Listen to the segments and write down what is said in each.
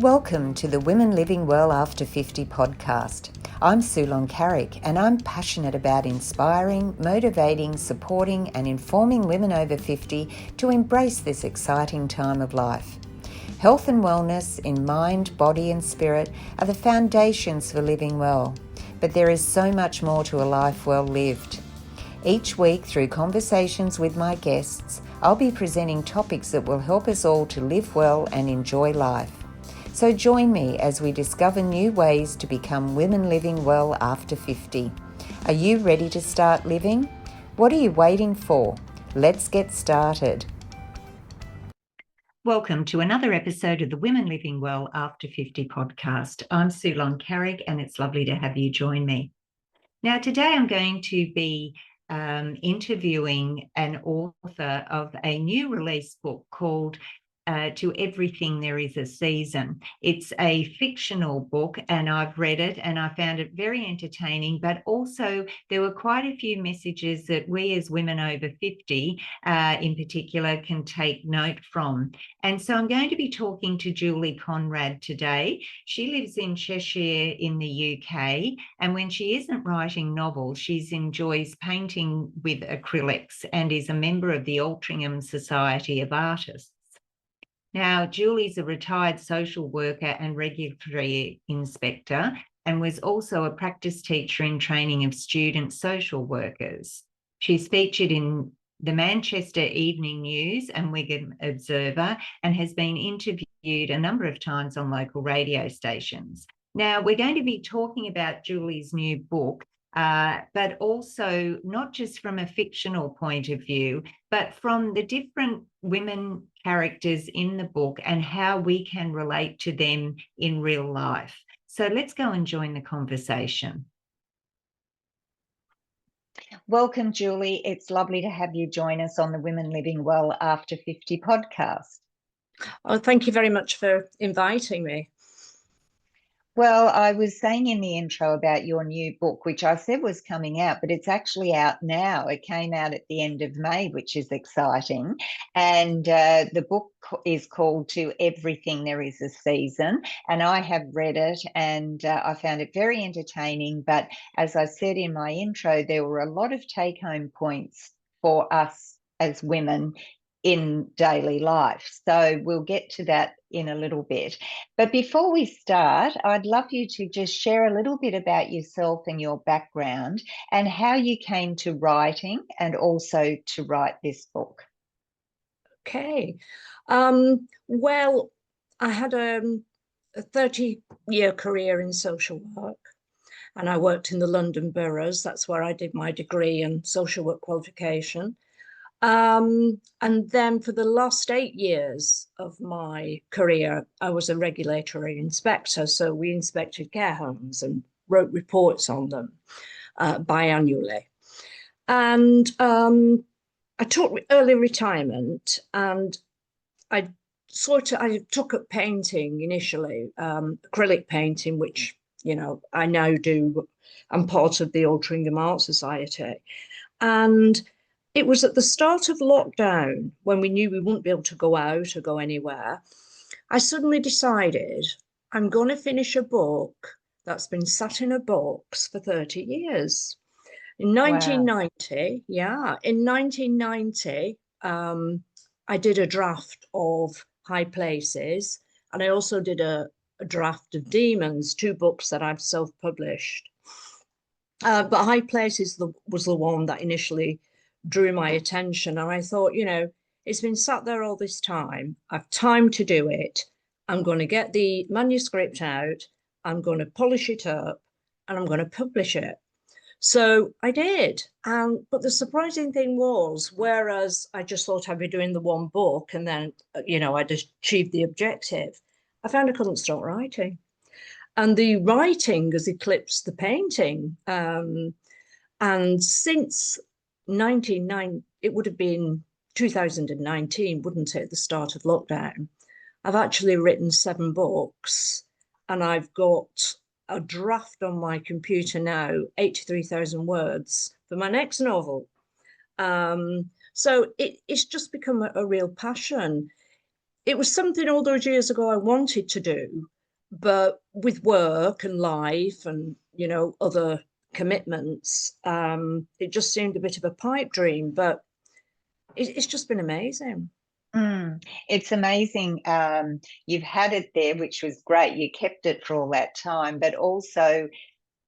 Welcome to the Women Living Well After 50 podcast. I'm Sulon Carrick and I'm passionate about inspiring, motivating, supporting and informing women over 50 to embrace this exciting time of life. Health and wellness in mind, body and spirit are the foundations for living well, but there is so much more to a life well lived. Each week, through conversations with my guests, I'll be presenting topics that will help us all to live well and enjoy life. So join me as we discover new ways to become women living well after 50. Are you ready to start living? What are you waiting for? Let's get started. Welcome to another episode of the Women Living Well After 50 podcast. I'm Sulon Carrick and it's lovely to have you join me. Now today I'm going to be interviewing an author of a new release book called To Everything There Is a Season. It's a fictional book and I've read it and I found it very entertaining, but also there were quite a few messages that we as women over 50 in particular can take note from. And so I'm going to be talking to Julie Conrad today. She lives in Cheshire in the UK, and when she isn't writing novels, she enjoys painting with acrylics and is a member of the Altrincham Society of Artists. Now, Julie's a retired social worker and regulatory inspector and was also a practice teacher in training of student social workers. She's featured in the Manchester Evening News and Wigan Observer and has been interviewed a number of times on local radio stations. Now, we're going to be talking about Julie's new book, but also not just from a fictional point of view, but from the different women characters in the book and how we can relate to them in real life. So let's go and join the conversation. Welcome, Julie. It's lovely to have you join us on the Women Living Well After 50 podcast. Oh, thank you very much for inviting me. Well, I was saying in the intro about your new book, which I said was coming out, but it's actually out now. It came out at the end of May, which is exciting. And the book is called To Everything There Is a Season. And I have read it and I found it very entertaining. But as I said in my intro, there were a lot of take-home points for us as women in daily life. So we'll get to that in a little bit. But before we start, I'd love you to just share a little bit about yourself and your background and how you came to writing and also to write this book. Okay. Well, I had a 30-year career in social work and I worked in the London boroughs. That's where I did my degree and social work qualification. And then for the last 8 years of my career, I was a regulatory inspector. So we inspected care homes and wrote reports on them biannually. And I took early retirement and I took up painting initially, acrylic painting, which, you know, I now do. I'm part of the Altrincham Art Society. And it was at the start of lockdown when we knew we wouldn't be able to go out or go anywhere. I suddenly decided I'm going to finish a book that's been sat in a box for 30 years. In 1990, wow. In 1990, I did a draft of High Places, and I also did a draft of Demons, 2 books that I've self-published. But High Places was the one that initially drew my attention. And I thought, you know, it's been sat there all this time. I've time to do it. I'm going to get the manuscript out. I'm going to polish it up and I'm going to publish it. So I did. But the surprising thing was, whereas I just thought I'd be doing the one book and then, you know, I'd achieved the objective, I found I couldn't stop writing. And the writing has eclipsed the painting. And since 1999, it would have been 2019, wouldn't it, the start of lockdown, I've actually written 7 books and I've got a draft on my computer now, 83,000 words for my next novel. So it's just become a real passion. It was something all those years ago I wanted to do, but with work and life and, other commitments, it just seemed a bit of a pipe dream, but it's just been amazing. It's amazing. You've had it there, which was great. You kept it for all that time, but also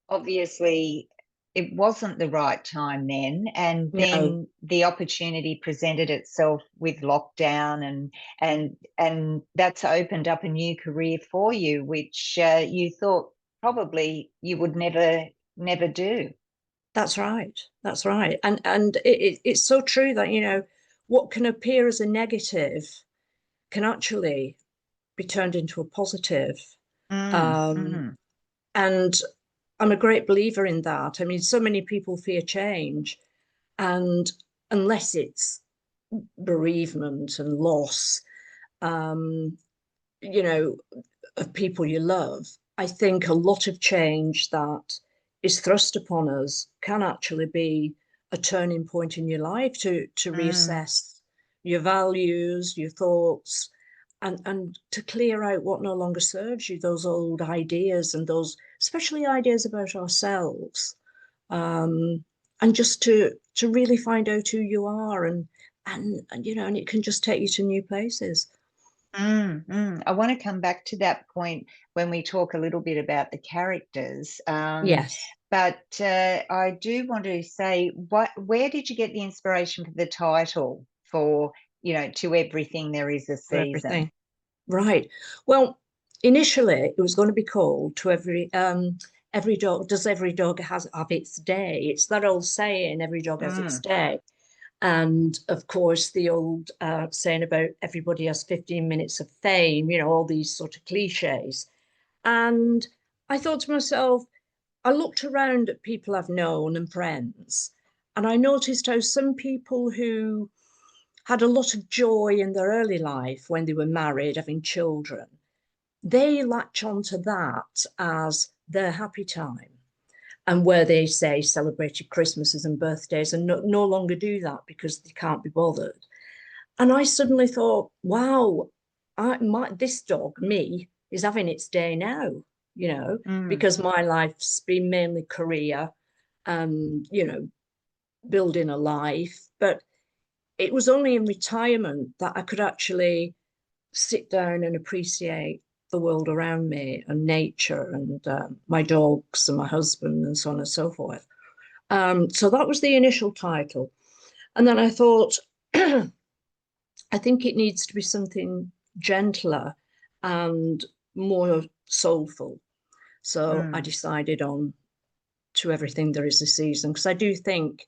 obviously it wasn't the right time then, and No, then the opportunity presented itself with lockdown, and that's opened up a new career for you, which you thought probably you would never do. that's right. That's right. And it's so true that, what can appear as a negative can actually be turned into a positive. Mm, Um, mm, and I'm a great believer in that. I mean, so many people fear change, and unless it's bereavement and loss, um, you know, of people you love, I think a lot of change that is thrust upon us can actually be a turning point in your life to mm, reassess your values, your thoughts, and to clear out what no longer serves you, those old ideas and those, especially ideas about ourselves, um, and just to really find out who you are, and it can just take you to new places. I want to come back to that point when we talk a little bit about the characters. Yes, But I do want to say, where did you get the inspiration for the title for, To Everything There Is a for Season? everything. Right. Well, initially it was going to be called to every dog does every dog has have its day. It's that old saying, every dog has its Mm, day. And of course, the old saying about everybody has 15 minutes of fame, all these sort of cliches. And I thought to myself, I looked around at people I've known and friends, and I noticed how some people who had a lot of joy in their early life when they were married, having children, they latch onto that as their happy time. And where they say celebrated Christmases and birthdays and no longer do that because they can't be bothered. And I suddenly thought, wow, this dog, me, is having its day now, mm, because my life's been mainly career and, building a life. But it was only in retirement that I could actually sit down and appreciate the world around me and nature and my dogs and my husband and so on and so forth. So that was the initial title. And then I thought, I think it needs to be something gentler and more soulful. So I mm, decided on To Everything There Is a Season, because I do think,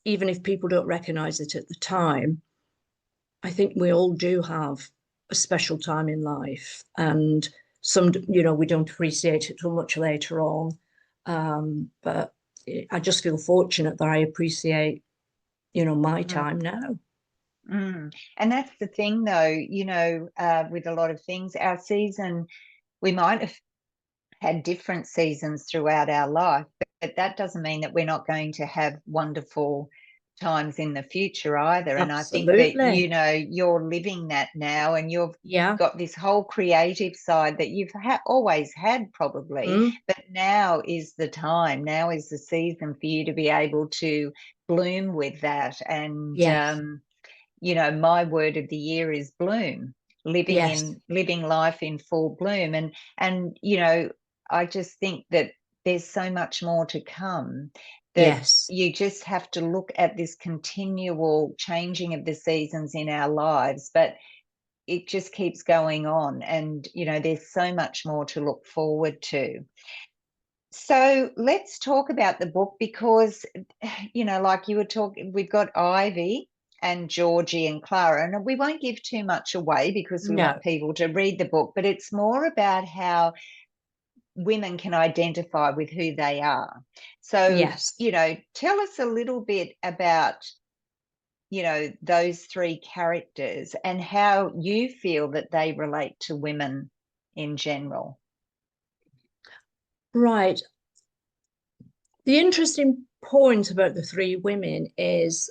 even if people don't recognize it at the time, I think we all do have a special time in life, and we don't appreciate it too much later on. But I just feel fortunate that I appreciate, my mm, time now. mm. And that's the thing, though, with a lot of things, our season, we might have had different seasons throughout our life, but that doesn't mean that we're not going to have wonderful times in the future either. And I think that, Absolutely. you're living that now, and you've Yeah. got this whole creative side that you've always had probably, Mm, but now is the time, now is the season for you to be able to bloom with that. And yes. my word of the year is bloom, Yes. living life in full bloom. And I just think that there's so much more to come, that Yes. you just have to look at this continual changing of the seasons in our lives, but it just keeps going on, and there's so much more to look forward to. So let's talk about the book, because, like you were talking, we've got Ivy and Georgie and Clara, and we won't give too much away because we want No. people to read the book, but it's more about how women can identify with who they are. So, Yes. tell us a little bit about, those three characters and how you feel that they relate to women in general. Right. The interesting point about the three women is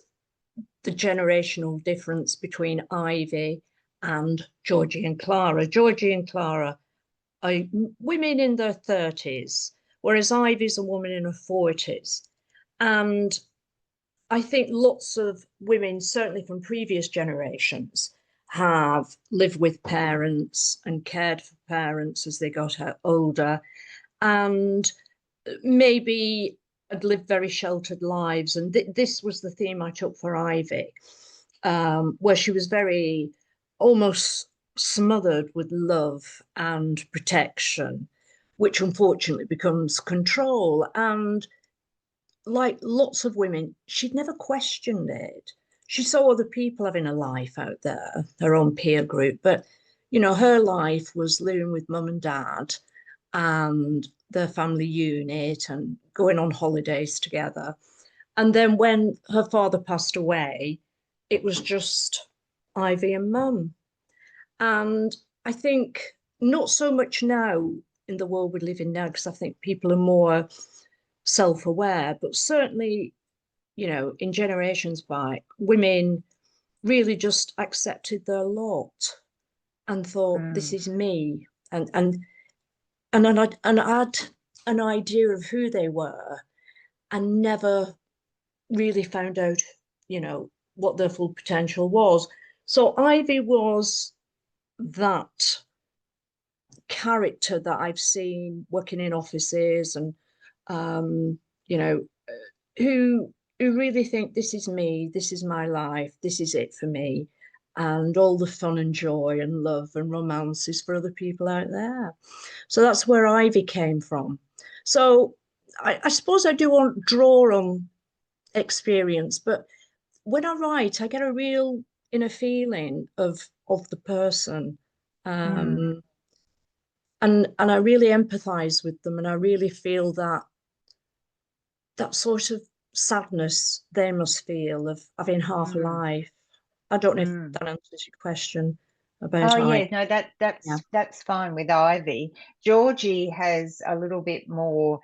the generational difference between Ivy and Georgie and Clara. Georgie and Clara women in their 30s, whereas Ivy's a woman in her 40s. And I think lots of women, certainly from previous generations, have lived with parents and cared for parents as they got older, and maybe had lived very sheltered lives. And this was the theme I took for Ivy, where she was very almost smothered with love and protection, which unfortunately becomes control. And like lots of women, she'd never questioned it. She saw other people having a life out there, her own peer group, but her life was living with mum and dad and their family unit and going on holidays together. And then when her father passed away, it was just Ivy and mum. And I think not so much now in the world we live in now, because I think people are more self-aware, but certainly, in generations back, women really just accepted their lot and thought, this is me. And had an idea of who they were and never really found out, what their full potential was. So Ivy was that character that I've seen working in offices and, you know, who really think this is me, this is my life, this is it for me. And all the fun and joy and love and romance is for other people out there. So that's where Ivy came from. So I suppose I do want to draw on experience, but when I write, I get a real inner feeling of the person. And I really empathize with them, and I really feel that sort of sadness they must feel of having half a life. I don't know if that answers your question about Oh Ivy. yeah, no, Yeah. that's fine with Ivy. Georgie has a little bit more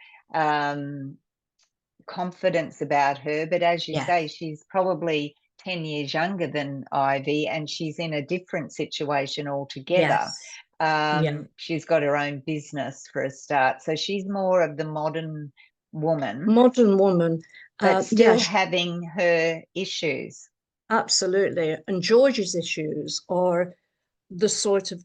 confidence about her, but as you Yeah. say, she's probably 10 years younger than Ivy, and she's in a different situation altogether. Yes. Yeah. She's got her own business for a start, so she's more of the modern woman, Modern woman. but still Yes, having her issues. absolutely. And George's issues are the sort of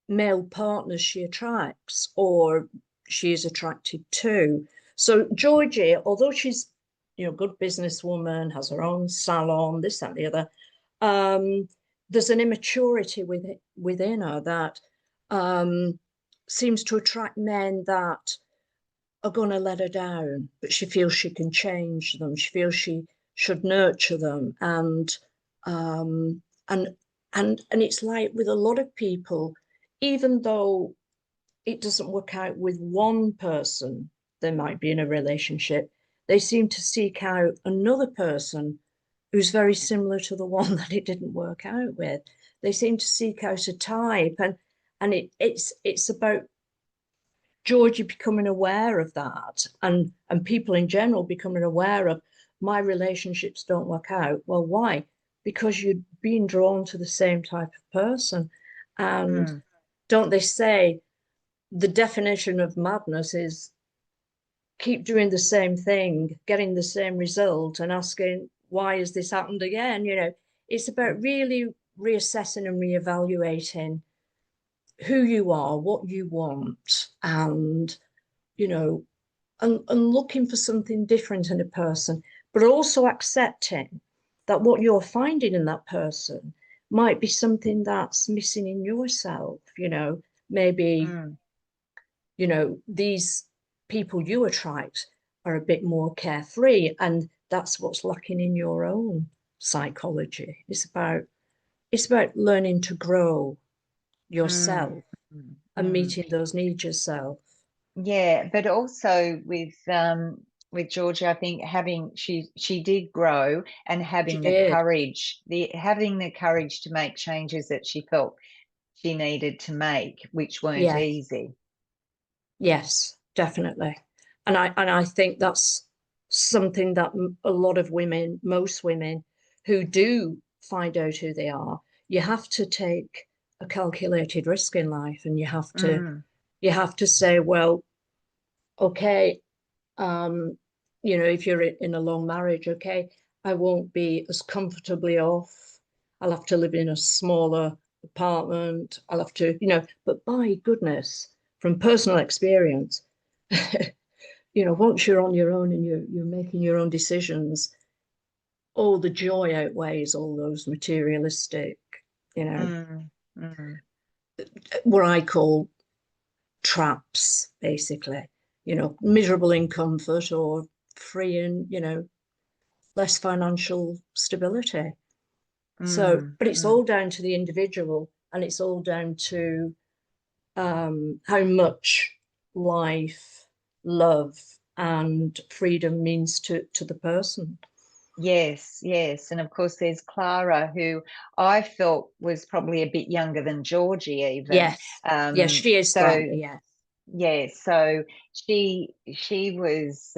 male partners she attracts or she is attracted to. So Georgie, although she's good businesswoman, has her own salon, this, that, and the other, there's an immaturity within her that seems to attract men that are going to let her down, but she feels she can change them. She feels she should nurture them, um, and and it's like with a lot of people, even though it doesn't work out with one person, they might be in a relationship, they seem to seek out another person who's very similar to the one that it didn't work out with. They seem to seek out a type, and it's about Georgie becoming aware of that, and people in general becoming aware of my relationships don't work out. Well, why? Because you're being drawn to the same type of person. And don't they say the definition of madness is keep doing the same thing, getting the same result, and asking, why has this happened again? It's about really reassessing and reevaluating who you are, what you want, and you know, and looking for something different in a person, but also accepting that what you're finding in that person might be something that's missing in yourself. Maybe, these people you attract are a bit more carefree, and that's what's lacking in your own psychology. It's about learning to grow yourself and meeting those needs yourself. Yeah, but also with Georgia, I think she did grow, and She having the did. courage, to make changes that she felt she needed to make, which weren't Yes. easy. Yes, definitely. And I think that's something that a lot of women, most women who do find out who they are, you have to take a calculated risk in life, and you have to Mm, You have to say, well, okay, um, if you're in a long marriage, okay, I won't be as comfortably off. I'll have to live in a smaller apartment. I'll have to, but by goodness, from personal experience, once you're on your own and you're making your own decisions, all the joy outweighs all those materialistic, Mm, mm. what I call traps, basically, miserable in comfort or free in, less financial stability. So, Mm, but it's mm. all down to the individual, and it's all down to how much life, love, and freedom means to the person. Yes, yes. And of course, there's Clara, who I felt was probably a bit younger than Georgie even. Yes, yes, she is So slightly, yes. yeah, so she was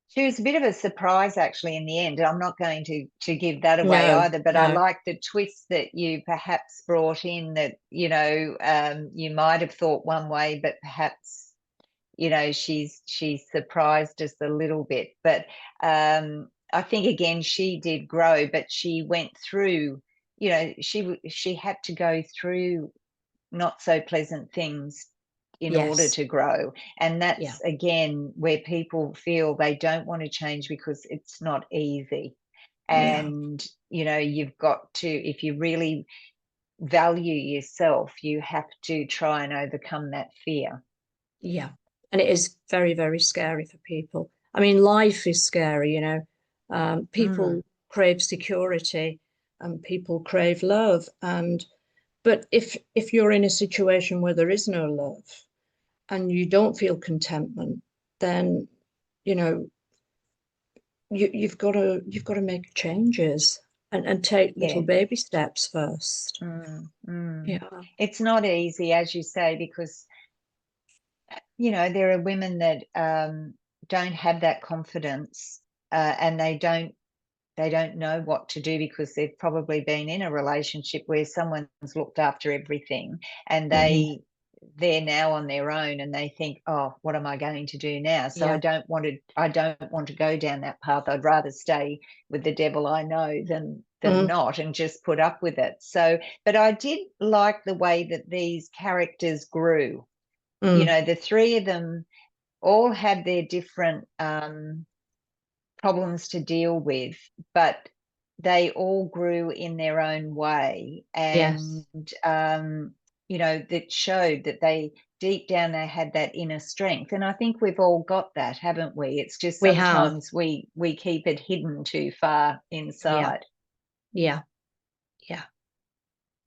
she was a bit of a surprise actually in the end. I'm not going to give that away No, either, but I no, like the twist that you perhaps brought in, that you might have thought one way, but perhaps she's surprised us a little bit. But I think again she did grow, but she went through, she had to go through not so pleasant things in order yes, to grow. And yeah, that's again where people feel they don't want to change because it's not easy. yeah, And you've got to, if you really value yourself, you have to try and overcome that fear. yeah. And it is very, very scary for people. I mean, life is scary, Mm, people crave security and people crave love. But if you're in a situation where there is no love and you don't feel contentment, then you know you've got to make changes and take little yeah. baby steps first. Mm, mm. Yeah. It's not easy, as you say, because there are women that don't have that confidence, and they don't know what to do because they've probably been in a relationship where someone's looked after everything, and Mhm. they're now on their own, and they think, oh, what am I going to do now? So I Yeah. don't want to go down that path. I'd rather stay with the devil I know than Mhm. not, and just put up with it. So, but I did like the way that these characters grew. Mm. The three of them all had their different problems to deal with, but they all grew in their own way. Yes, And that showed that they deep down they had that inner strength. And I think we've all got that, haven't we? It's just we have. sometimes we keep it hidden too far Yeah. inside. Yeah. Yeah.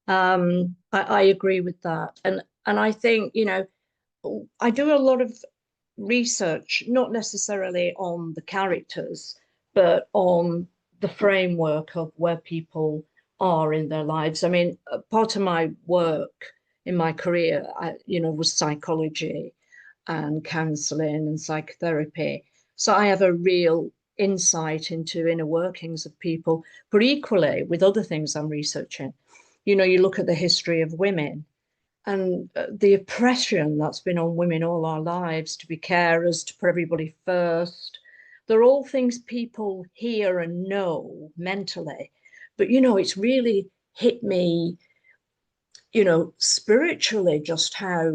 I agree with that. And I think, I do a lot of research, not necessarily on the characters, but on the framework of where people are in their lives. I mean, part of my work in my career, was psychology and counseling and psychotherapy. So I have a real insight into inner workings of people, but equally with other things I'm researching. You look at the history of women and the oppression that's been on women all our lives, to be carers, to put everybody first. They're all things people hear and know mentally. But, it's really hit me, spiritually, just how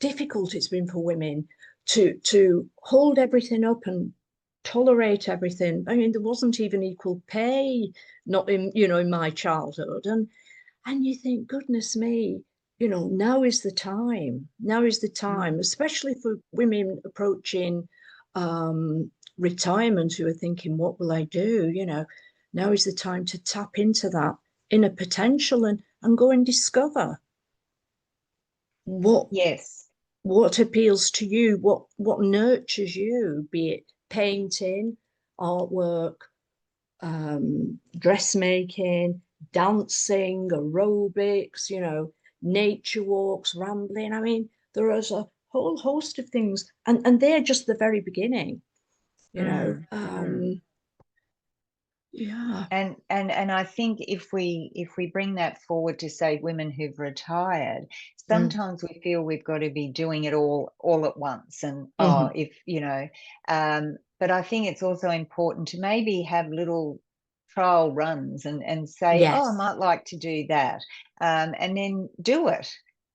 difficult it's been for women to hold everything up and tolerate everything. I mean, there wasn't even equal pay, not in my childhood. And you think, goodness me, now is the time. Now is the time, Mm. especially for women approaching retirement who are thinking, what will I do? Now is the time to tap into that inner potential and go and discover what Yes. what appeals to you, what nurtures you, be it painting, artwork, dressmaking, dancing, aerobics, nature walks, rambling. I mean, there is a whole host of things, and they're just the very beginning. You know, Mm, mm. um, Yeah. And I think if we bring that forward to say women who've retired, Mm. sometimes we feel we've got to be doing it all at once. And Hmm. but I think it's also important to maybe have little trial runs and say, oh, I Yes. might like to do that, and then do it.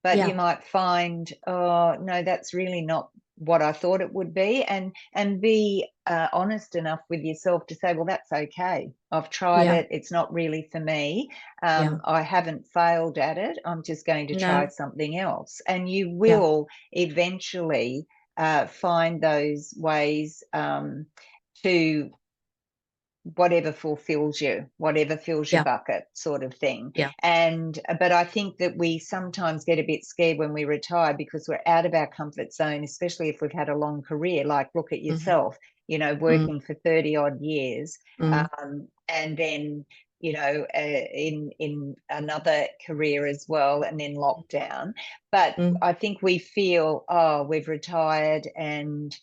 But Yeah. you might find, oh no, that's really not what I thought it would be, and be honest enough with yourself to say, well, that's okay. I've tried Yeah. it. It's not really for me. Yeah. I haven't failed at it. I'm just going to try No. something else. And you Yeah. will eventually find those ways to whatever fulfills you, whatever fills your Yeah. bucket, sort of thing. Yeah. And but I think that we sometimes get a bit scared when we retire because we're out of our comfort zone, especially if we've had a long career. Like, look at Hmm. yourself, Mm. working for 30 odd years, Mm. and then in another career as well, and then lockdown. But Mm. I think we feel, oh, we've retired and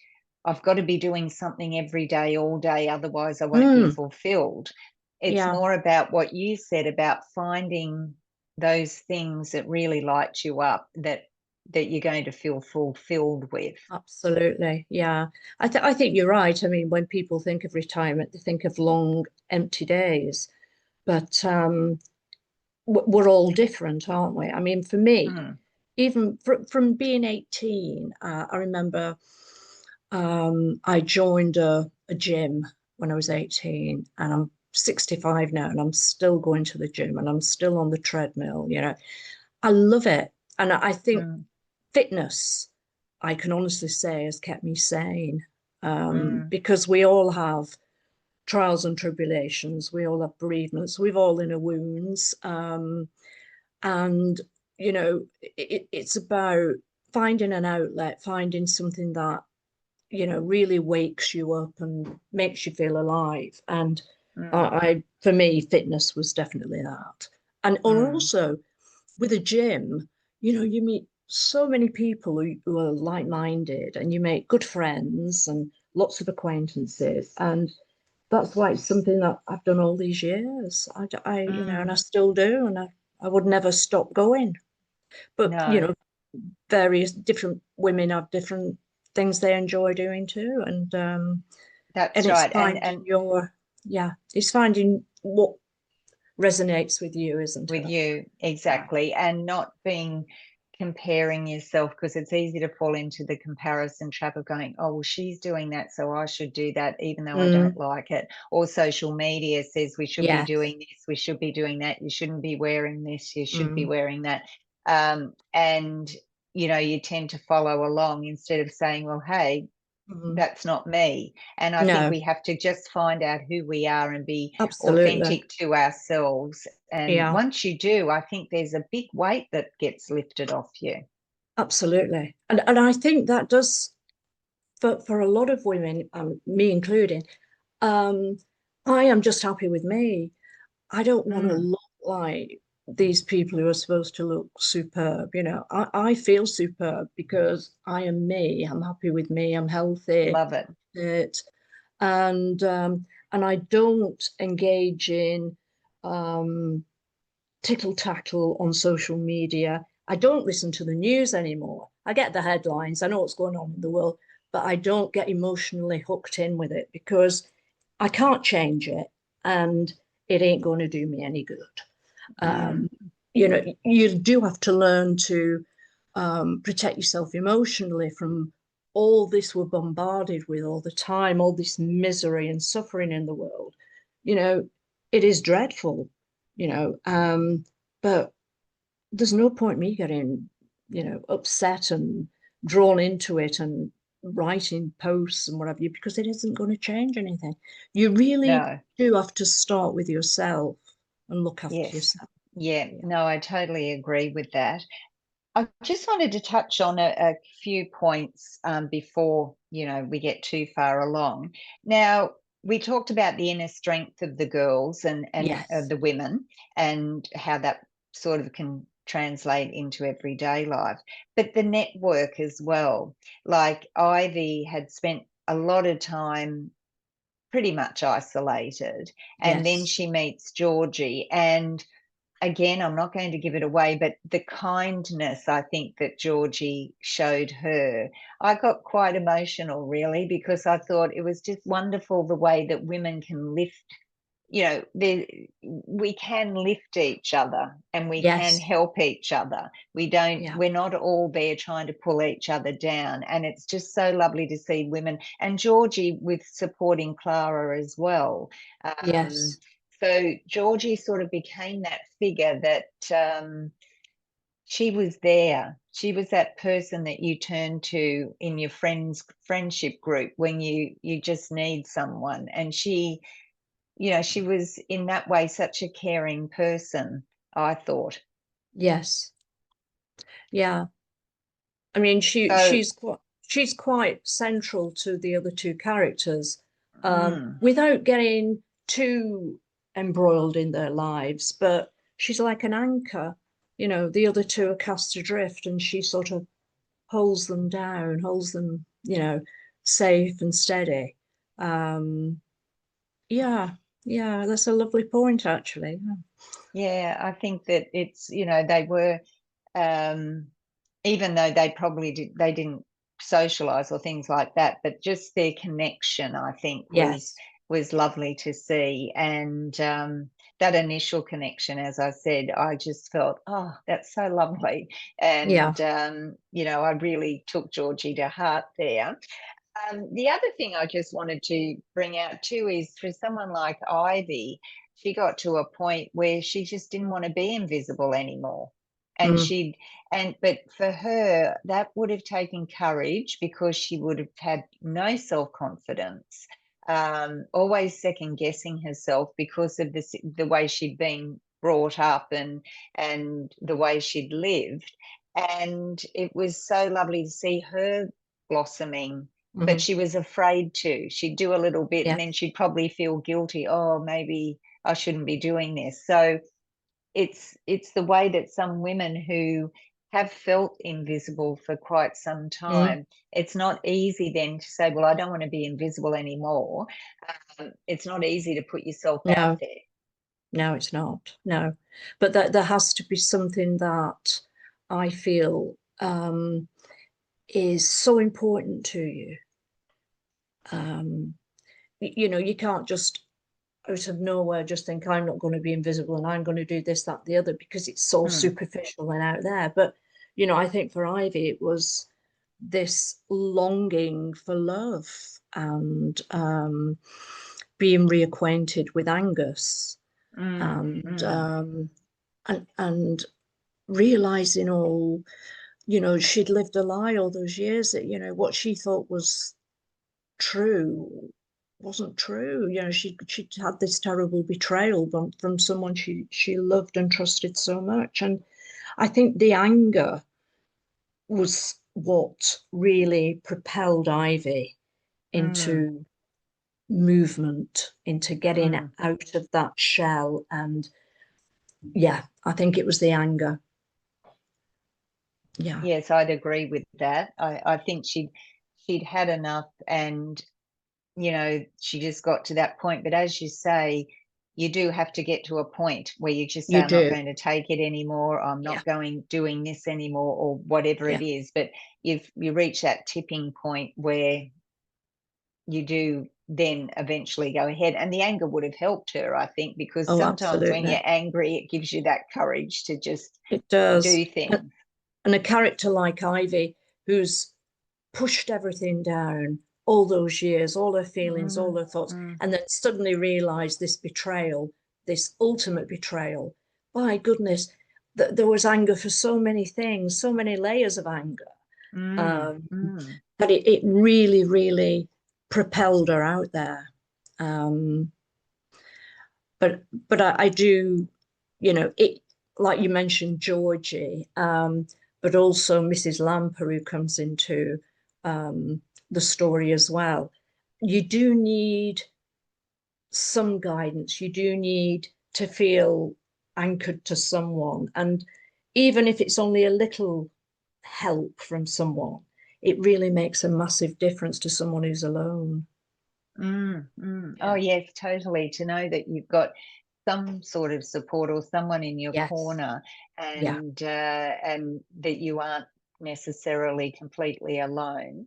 I've got to be doing something every day, all day, otherwise I won't be Mm. fulfilled. It's Yeah. more about what you said about finding those things that really light you up, that you're going to feel fulfilled with. Absolutely. Yeah. I think you're right. I mean, when people think of retirement, they think of long, empty days. But we're all different, aren't we? I mean, for me, Mm, even from being 18, I remember I joined a gym when I was 18, and I'm 65 now, and I'm still going to the gym and I'm still on the treadmill. I love it. And I think mm, fitness, I can honestly say, has kept me sane, mm, because we all have trials and tribulations. We all have bereavements. We've all inner wounds. And, it's about finding an outlet, finding something that, really wakes you up and makes you feel alive. And mm, for me, fitness was definitely that. And mm. also with a gym, you meet so many people who are like-minded, and you make good friends and lots of acquaintances. And that's why it's something that I've done all these years. And I Mm. still do, and I would never stop going. But, No, various different women have different things they enjoy doing too. And that's it's right. And finding it's finding what resonates with you, isn't with it? you, Yeah. exactly, and not being comparing yourself, because it's easy to fall into the comparison trap of going, oh, well, she's doing that, so I should do that, even though I don't Mm, like it. Or social media says we should be yes. doing this, we should be doing that, you shouldn't be wearing this, you should be Mm, wearing that. And you tend to follow along instead of saying, well, hey, mm. that's not me. And I think No, we have to just find out who we are and be absolutely. authentic to ourselves. And Yeah, once you do, I think there's a big weight that gets lifted off you. absolutely. And I think that does, for a lot of women, me including, um, I am just happy with me. I don't want to Mm, look like these people who are supposed to look superb. I feel superb because I am me. I'm happy with me. I'm healthy, love it. fit, and I don't engage in um, tittle tattle on social media. I don't listen to the news anymore. I get the headlines. I know what's going on in the world, but I don't get emotionally hooked in with it because I can't change it, and it ain't going to do me any good. Mm, Um, you do have to learn to protect yourself emotionally from all this we're bombarded with all the time, all this misery and suffering in the world. You know, it is dreadful, but there's no point me getting, upset and drawn into it and writing posts and whatever you, because it isn't going to change anything. You really no, do have to start with yourself and look after yes. yourself. Yeah, Yeah. no, I totally agree with that. I just wanted to touch on a few points before we get too far along. Now, we talked about the inner strength of the girls and Yes. the women, and how that sort of can translate into everyday life, but the network as well. Like Ivy had spent a lot of time pretty much isolated. And then Yes. she meets Georgie, and again, I'm not going to give it away, but the kindness I think that Georgie showed her, I got quite emotional really, because I thought it was just wonderful the way that women can lift, we can lift each other and we can Yes. help each other. Yeah. We're not all there trying to pull each other down. And it's just so lovely to see women, and Georgie with supporting Clara as well. Um, Yes. so Georgie sort of became that figure that she was there. She was that person that you turn to in your friendship group when you just need someone. And she was in that way such a caring person, I thought. Yes. Yeah. I mean, So, she's quite central to the other two characters, mm, without getting too embroiled in their lives. But she's like an anchor. The other two are cast adrift, and she sort of holds them down, holds them, safe and steady. Um, yeah, yeah, that's a lovely point, actually. yeah, I think that they were, um, even though they didn't socialize or things like that, but just their connection, I think, Yes. was lovely to see. And that initial connection, as I said, I just felt, oh, that's so lovely. Yeah. And I really took Georgie to heart there. The other thing I just wanted to bring out too is for someone like Ivy, she got to a point where she just didn't want to be invisible anymore. And Mm, she'd, but for her, that would have taken courage, because she would have had no self-confidence, always second guessing herself because of the way she'd been brought up, and the way she'd lived. And it was so lovely to see her blossoming, but mhm. she was afraid to. She'd do a little bit and then Yes. she'd probably feel guilty. Oh, maybe I shouldn't be doing this. So it's the way that some women who have felt invisible for quite some Mm, time, it's not easy then to say, well, I don't want to be invisible anymore. It's not easy to put yourself out no. there. No, it's not. No, but that there has to be something that I feel is so important to you. Um, you can't just out of nowhere just think I'm not going to be invisible and I'm going to do this, that, the other, because it's so Mm, superficial and out there. But I think for Ivy it was this longing for love and being reacquainted with Angus mm, and mm, and realizing all, she'd lived a lie all those years, that what she thought was true wasn't true. She'd had this terrible betrayal from someone she loved and trusted so much. And I think the anger was what really propelled Ivy mm, into movement, into getting mm. out of that shell. And yeah, I think it was the anger. Yeah. Yes, I'd agree with that. I think she'd had enough, and she just got to that point. But as you say, you do have to get to a point where you just say, You I'm not do. going to take it anymore. I'm Yeah. not doing this anymore, or whatever Yeah. it is. But you reach that tipping point where you do then eventually go ahead. And the anger would have helped her, I think, because Oh, sometimes when absolutely. you're angry, it gives you that courage to just It does. do things. And a character like Ivy, who's pushed everything down all those years, all her feelings, all Mm, her thoughts, mm, and then suddenly realized this betrayal, this ultimate betrayal. My goodness, there was anger for so many things, so many layers of anger. mm, Um, mm. but it really, really propelled her out there. Um, but I do, it, like you mentioned Georgie, but also Mrs. Lamper, who comes into the story as well. You do need some guidance. You do need to feel anchored to someone, and even if it's only a little help from someone, it really makes a massive difference to someone who's alone. Oh, Yeah. yes, totally. To know that you've got some sort of support or someone in your Yes. corner, Yeah. and that you aren't necessarily completely alone.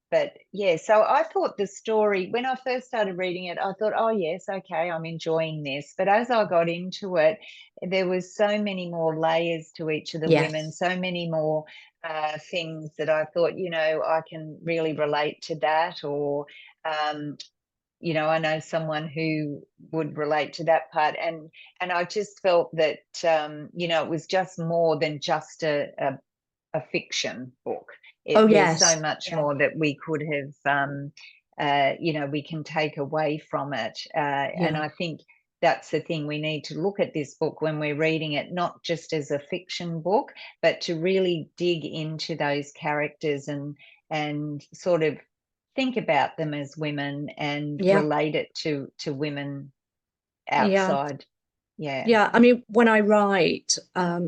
But yeah, so I thought the story, when I first started reading it, I thought, oh yes, okay, I'm enjoying this. But as I got into it, there was so many more layers to each of the women, Yes. so many more things that I thought, I can really relate to that, or um, I know someone who would relate to that part, and I just felt that it was just more than just a fiction book. Oh, There's so yes. much Yeah. more that we could have, we can take away from it, and Yeah. I think that's the thing. We need to look at this book when we're reading it, not just as a fiction book, but to really dig into those characters and sort of think about them as women and Yeah. relate it to women Yeah. outside. Yeah. Yeah. I mean, when I write, I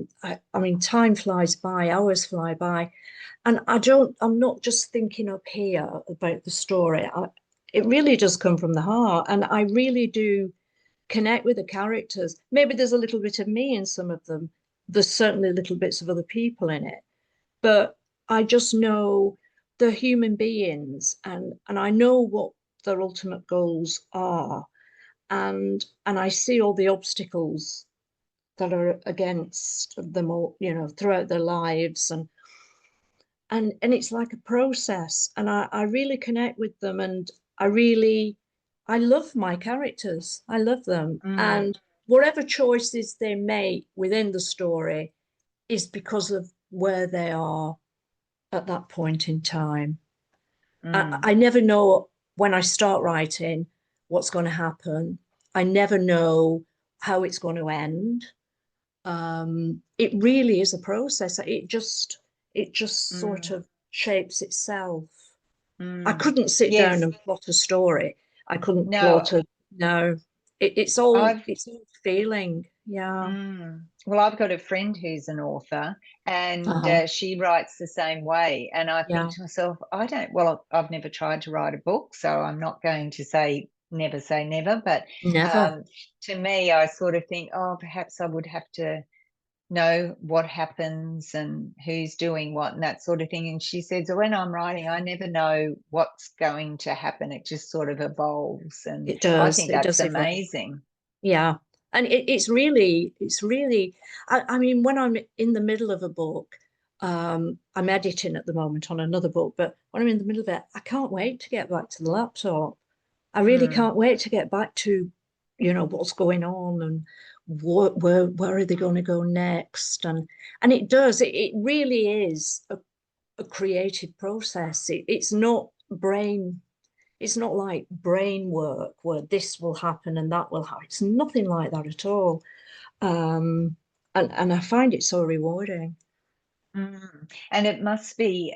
mean, time flies by, hours fly by, and I'm not just thinking up here about the story. It really does come from the heart, and I really do connect with the characters. Maybe there's a little bit of me in some of them. There's certainly little bits of other people in it, but I just know they're human beings, and I know what their ultimate goals are, and I see all the obstacles that are against them all, throughout their lives, and it's like a process, and I really connect with them, and I love my characters. I love them, Mm, and whatever choices they make within the story is because of where they are at that point in time. mm, I never know when I start writing what's going to happen. I never know how it's going to end. It really is a process. It just sort mm, of shapes itself. I mm. couldn't sit down Yes. and plot a story. I couldn't No, plot a no. It's all I've it's all feeling. Yeah. well, I've got a friend who's an author, and Uh-huh. she writes the same way. And I think Yeah. to myself, I don't, well, I've never tried to write a book, so I'm not going to say never. But Never. um, to me, I sort of think, oh, perhaps I would have to know what happens and who's doing what and that sort of thing. And she says, when I'm writing, I never know what's going to happen. It just sort of evolves. And It I does. think It that's does evolve. amazing. Yeah. And it's really, I mean, when I'm in the middle of a book, I'm editing at the moment on another book, but when I'm in the middle of it, I can't wait to get back to the laptop. I really Mm, can't wait to get back to, what's going on, and where are they going to go next? And it does, it really is a creative process. It's not like brain work where this will happen and that will happen. It's nothing like that at all. And I find it so rewarding. And it must be,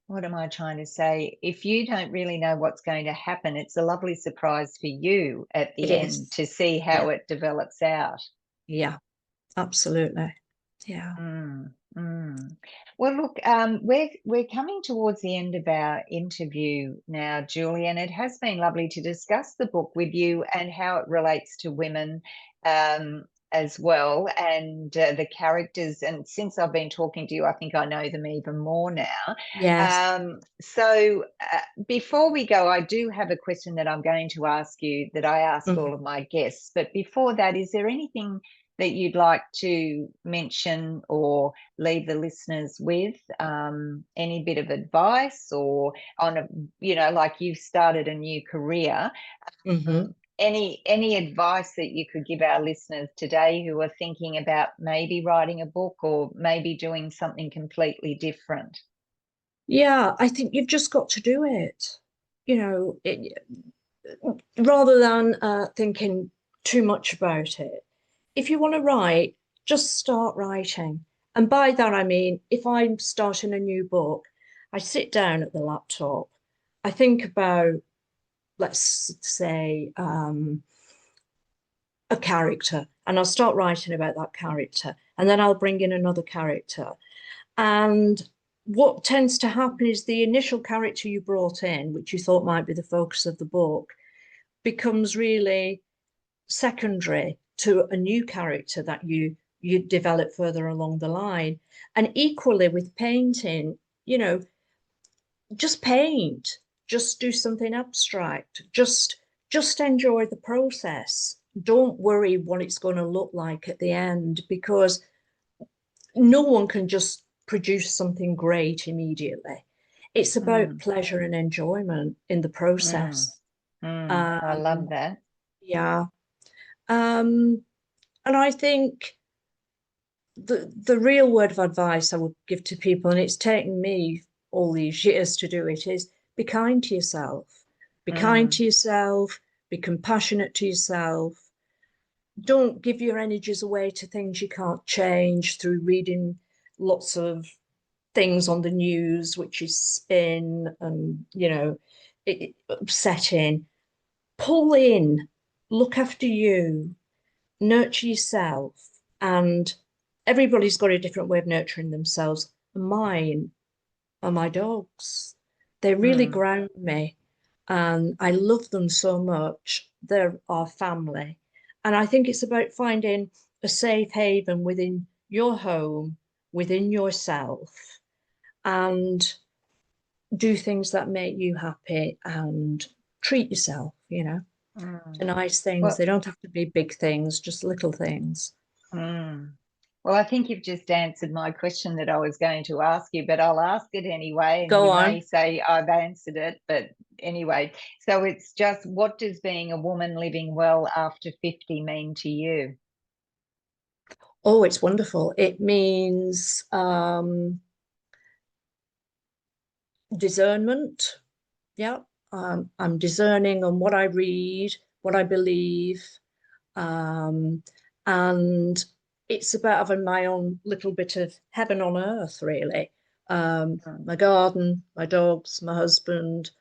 what am I trying to say? If you don't really know what's going to happen, it's a lovely surprise for you at It the end is. to see Yeah. how it develops out. Yeah. Absolutely. Yeah. Mm, mm. Well, look, we're coming towards the end of our interview now, Julie, and it has been lovely to discuss the book with you and how it relates to women as well, and the characters. And since I've been talking to you, I think I know them even more now. Yes. So before we go, I do have a question that I'm going to ask you that I ask all Mhm. of my guests. But before that, is there anything that you'd like to mention or leave the listeners with, any bit of advice, or on a, like you've started a new career, Mhm. any advice that you could give our listeners today who are thinking about maybe writing a book or maybe doing something completely different? Yeah, I think you've just got to do it. You know, it, rather than thinking too much about it. If you want to write, just start writing. And by that, I mean, if I'm starting a new book, I sit down at the laptop, I think about, let's say, a character, and I'll start writing about that character. And then I'll bring in another character. And what tends to happen is the initial character you brought in, which you thought might be the focus of the book, becomes really secondary to a new character that you develop further along the line. And equally with painting, you know, just paint, just do something abstract, just enjoy the process. Don't worry what it's going to look like at the end, because no one can just produce something great immediately. It's about pleasure and enjoyment in the process. I love that. Yeah. Um, and I think the real word of advice I would give to people, and it's taken me all these years to do it, is be kind to yourself. Be kind to yourself, be compassionate to yourself. Don't give your energies away to things you can't change through reading lots of things on the news, which is spin and, you know, upsetting. Pull in, look after you, nurture yourself. And everybody's got a different way of nurturing themselves. Mine are my dogs. They really ground me, and I love them so much. They're our family. And I think it's about finding a safe haven within your home, within yourself, and do things that make you happy and treat yourself, you know, to nice things. Well, They don't have to be big things, just little things. well, I think you've just answered my question that I was going to ask you, but I'll ask it anyway. And Go you on. may say I've answered it, but anyway. So it's just, what does being a woman living well after 50 mean to you? Oh, it's wonderful. It means discernment. Yeah. I'm discerning on what I read, what I believe. Um, and it's about having my own little bit of heaven on earth, really. My garden, my dogs, my husband,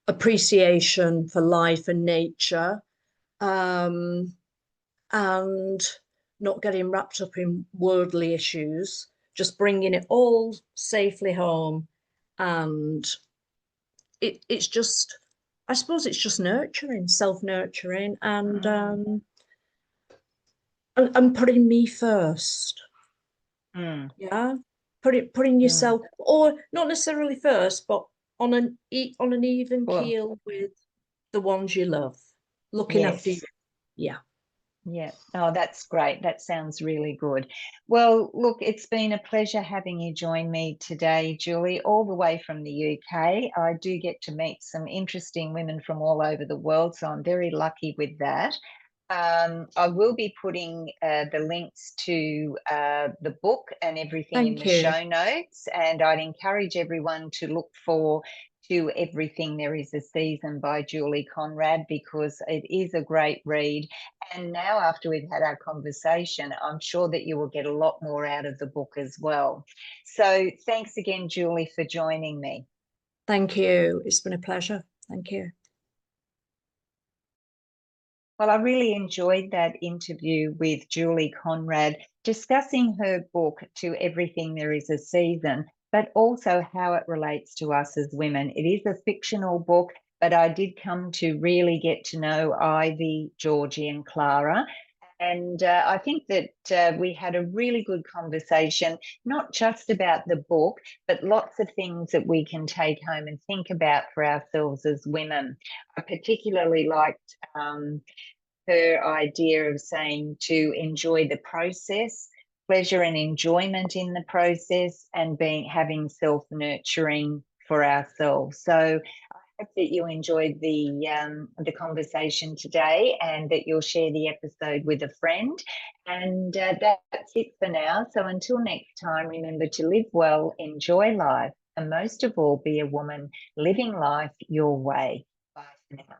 appreciation for life and nature, um, and not getting wrapped up in worldly issues, just bringing it all safely home. And it's just, I suppose it's just nurturing, self-nurturing, and putting me first. Yeah, putting yourself, or not necessarily first, but on an even Well, keel with the ones you love, looking after you. yes. Yeah. Yeah. Oh, that's great. That sounds really good. Well, look, it's been a pleasure having you join me today, Julie, all the way from the UK. I do get to meet some interesting women from all over the world, so I'm very lucky with that. I will be putting the links to the book and everything in Thank the you. show notes, and I'd encourage everyone to look for To Everything There Is a Season by Julie Conrad, because it is a great read. And now, after we've had our conversation, I'm sure that you will get a lot more out of the book as well. So thanks again, Julie, for joining me. Thank you. It's been a pleasure. Thank you. Well, I really enjoyed that interview with Julie Conrad, discussing her book, To Everything There Is a Season, but also how it relates to us as women. It is a fictional book, but I did come to really get to know Ivy, Georgie, and Clara. And I think that we had a really good conversation, not just about the book, but lots of things that we can take home and think about for ourselves as women. I particularly liked her idea of saying to enjoy the process, pleasure and enjoyment in the process, and having self-nurturing for ourselves. So I hope that you enjoyed the conversation today, and that you'll share the episode with a friend. And that's it for now. So until next time, remember to live well, enjoy life, and most of all, be a woman living life your way. Bye for now.